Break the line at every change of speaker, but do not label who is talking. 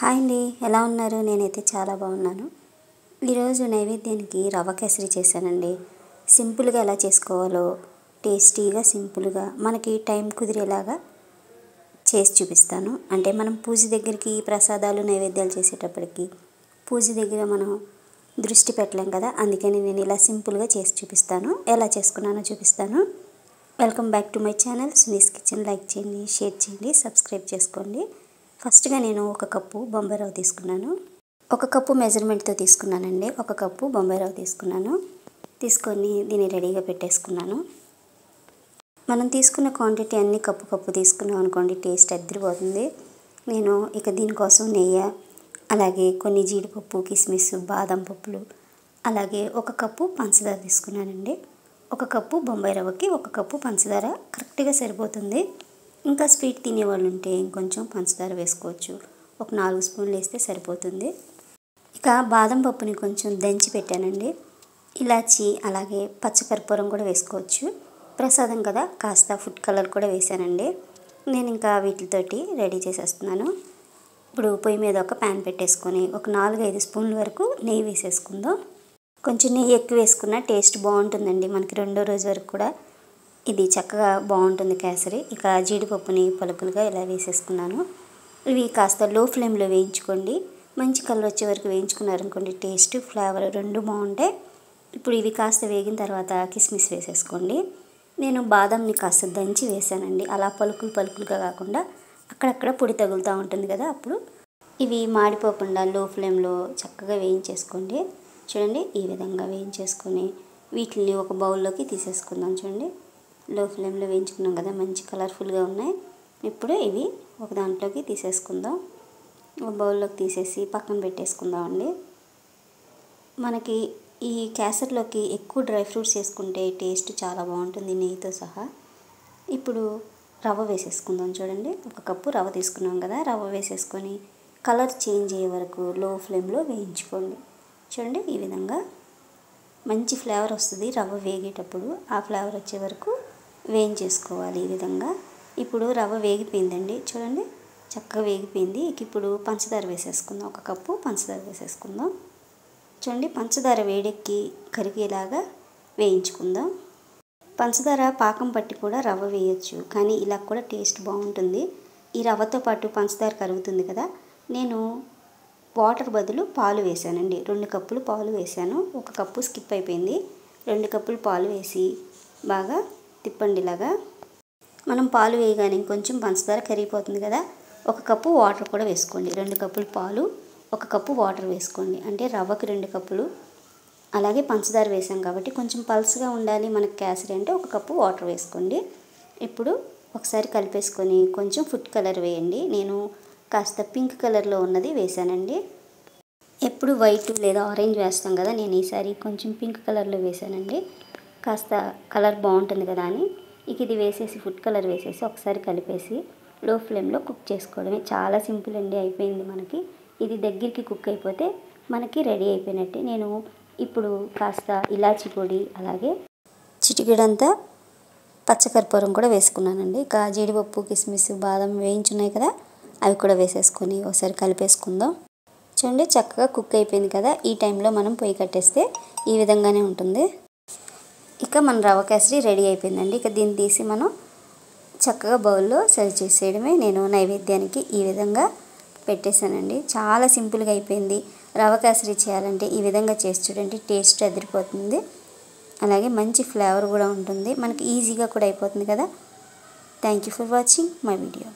Hi అండి, ఎలా ఉన్నారు? నేనైతే చాలా బాగున్నాను. ఈరోజు నైవేద్యానికి రవ్వ కేసరి చేశానండి. సింపుల్గా ఎలా చేసుకోవాలో టేస్టీగా సింపుల్గా మనకి టైం కుదిరేలాగా చేసి చూపిస్తాను. అంటే మనం పూజ దగ్గరికి ప్రసాదాలు నైవేద్యాలు చేసేటప్పటికి పూజ దగ్గర మనం దృష్టి పెట్టలేం కదా, అందుకని నేను ఇలా సింపుల్గా చేసి చూపిస్తాను. ఎలా చేసుకున్నానో చూపిస్తాను. Welcome back to my channel Suni's kitchen. Like చేయండి, షేర్ చేయండి, సబ్స్క్రైబ్ చేసుకోండి. ఫస్ట్గా నేను 1 కప్పు బొంబాయి రవ్వ తీసుకున్నాను. 1 కప్పు మెజర్మెంట్తో తీసుకున్నానండి. 1 కప్పు బొంబాయి రవ్వ తీసుకొని దీన్ని రెడీగా పెట్టేసుకున్నాను. మనం తీసుకున్న క్వాంటిటీ అన్ని కప్పు తీసుకున్నాం అనుకోండి, టేస్ట్ అదిరిపోతుంది. నేను ఇక దీనికోసం నెయ్యి, అలాగే కొన్ని జీడిపప్పు, కిస్మిస్, బాదం పప్పులు, అలాగే 1 కప్పు పంచదార తీసుకున్నానండి. 1 కప్పు బొంబాయి రవ్వకి 1 కప్పు పంచదార కరెక్ట్గా సరిపోతుంది. ఇంకా స్వీట్ తినేవాళ్ళు ఉంటే ఇంకొంచెం పంచదార వేసుకోవచ్చు. ఒక 4 స్పూన్లు వేస్తే సరిపోతుంది. ఇక బాదం పప్పుని కొంచెం దంచి పెట్టానండి. ఇలాచి అలాగే పచ్చకర్పూరం కూడా వేసుకోవచ్చు. ప్రసాదం కదా, కాస్త ఫుడ్ కలర్ కూడా వేసానండి. నేను ఇంకా వీటితోటి రెడీ చేసేస్తున్నాను. ఇప్పుడు పొయ్యి మీద ఒక ప్యాన్ పెట్టేసుకొని ఒక 4-5 స్పూన్ల వరకు నెయ్యి వేసేసుకుందాం. కొంచెం నెయ్యి ఎక్కువ వేసుకున్న టేస్ట్ బాగుంటుందండి. మనకి రెండో రోజు వరకు కూడా ఇది చక్కగా బాగుంటుంది కేసరి. ఇక జీడిపప్పుని పలుకులుగా ఇలా వేసేసుకున్నాను. ఇవి కాస్త లో ఫ్లేమ్లో వేయించుకోండి. మంచి కలర్ వచ్చే వరకు వేయించుకున్నారనుకోండి, టేస్ట్ ఫ్లేవర్ రెండు బాగుంటాయి. ఇప్పుడు ఇవి కాస్త వేగిన తర్వాత కిస్మిస్ వేసేసుకోండి. నేను బాదంని కాస్త దంచి వేసానండి. అలా పలుకులుగా కాకుండా అక్కడక్కడ పొడి తగులుతూ ఉంటుంది కదా, అప్పుడు ఇవి మాడిపోకుండా లో ఫ్లేమ్లో చక్కగా వేయించేసుకోండి. చూడండి, ఈ విధంగా వేయించేసుకొని వీటిని ఒక బౌల్లోకి తీసేసుకుందాం. చూడండి, లో ఫ్లేమ్లో వేయించుకున్నాం కదా, మంచి కలర్ఫుల్గా ఉన్నాయి. ఇప్పుడు ఇవి ఒక దాంట్లోకి తీసేసుకుందాం. ఒక బౌల్లోకి తీసేసి పక్కన పెట్టేసుకుందాం అండి. మనకి ఈ కేసరిలోకి ఎక్కువ డ్రై ఫ్రూట్స్ వేసుకుంటే టేస్ట్ చాలా బాగుంటుంది, నెయ్యితో సహా. ఇప్పుడు రవ్వ వేసేసుకుందాం. చూడండి, 1 కప్పు రవ్వ తీసుకున్నాం కదా, రవ్వ వేసేసుకొని కలర్ చేంజ్ అయ్యే వరకు లో ఫ్లేమ్లో వేయించుకోండి. చూడండి, ఈ విధంగా మంచి ఫ్లేవర్ వస్తుంది రవ్వ వేగేటప్పుడు. ఆ ఫ్లేవర్ వచ్చే వరకు వేయించేసుకోవాలి ఈ విధంగా. ఇప్పుడు రవ్వ వేగిపోయిందండి. చూడండి, చక్కగా వేగిపోయింది. ఇప్పుడు పంచదార వేసేసుకుందాం. 1 కప్పు పంచదార వేసేసుకుందాం. చూడండి, పంచదార వేడెక్కి కరిగేలాగా వేయించుకుందాం. పంచదార పాకం పట్టి కూడా రవ్వ వేయచ్చు, కానీ ఇలా కూడా టేస్ట్ బాగుంటుంది. ఈ రవ్వతో పాటు పంచదార కరుగుతుంది కదా, నేను వాటర్ బదులు పాలు వేసానండి. 2 కప్పులు పాలు వేసాను. 1 కప్పు స్కిప్ అయిపోయింది. 2 కప్పులు పాలు వేసి బాగా తిప్పండి. ఇలాగా మనం పాలు వేయగానే కొంచెం పంచదార కరిగిపోతుంది కదా, 1 కప్పు వాటర్ కూడా వేసుకోండి. 2 కప్పులు పాలు, 1 కప్పు వాటర్ వేసుకోండి. అంటే రవ్వకి 2 కప్పులు, అలాగే పంచదార వేసాం కాబట్టి కొంచెం పల్స్గా ఉండాలి మనకి కేసరి అంటే 1 కప్పు వాటర్ వేసుకోండి. ఇప్పుడు ఒకసారి కలిపేసుకొని కొంచెం ఫుడ్ కలర్ వేయండి. నేను కాస్త పింక్ కలర్లో ఉన్నది వేసానండి. ఎప్పుడు వైట్ లేదా ఆరెంజ్ వేస్తాం కదా, నేను ఈసారి కొంచెం పింక్ కలర్లో వేసానండి. కాస్త కలర్ బాగుంటుంది కదా అని ఇక ఇది వేసేసి ఫుడ్ కలర్ వేసేసి ఒకసారి కలిపేసి లో ఫ్లేమ్లో కుక్ చేసుకోవడమే. చాలా సింపుల్ అండి, అయిపోయింది మనకి. ఇది దగ్గరికి కుక్ అయిపోతే మనకి రెడీ అయిపోయినట్టే. నేను ఇప్పుడు కాస్త ఇలాచి పొడి అలాగే చిటికెడంతా పచ్చకర్పూరం కూడా వేసుకున్నానండి. ఇక జీడిపప్పు, కిస్మిస్, బాదం వేయించున్నాయి కదా, అవి కూడా వేసేసుకొని ఒకసారి కలిపేసుకుందాం. చూడండి, చక్కగా కుక్ అయిపోయింది కదా. ఈ టైంలో మనం పొయ్యి కట్టేస్తే ఈ విధంగానే ఉంటుంది. ఇక మన రవ్వ కేసరి రెడీ అయిపోయిందండి. ఇక దీన్ని తీసి మనం చక్కగా బౌల్లో సర్వ్ చేసేయడమే. నేను నైవేద్యానికి ఈ విధంగా పెట్టేశానండి. చాలా సింపుల్గా అయిపోయింది. రవ్వ కేసరి చేయాలంటే ఈ విధంగా చేసి చూడండి, టేస్ట్ అదిరిపోతుంది. అలాగే మంచి ఫ్లేవర్ కూడా ఉంటుంది, మనకి ఈజీగా కూడా అయిపోతుంది కదా. Thank you for watching my video.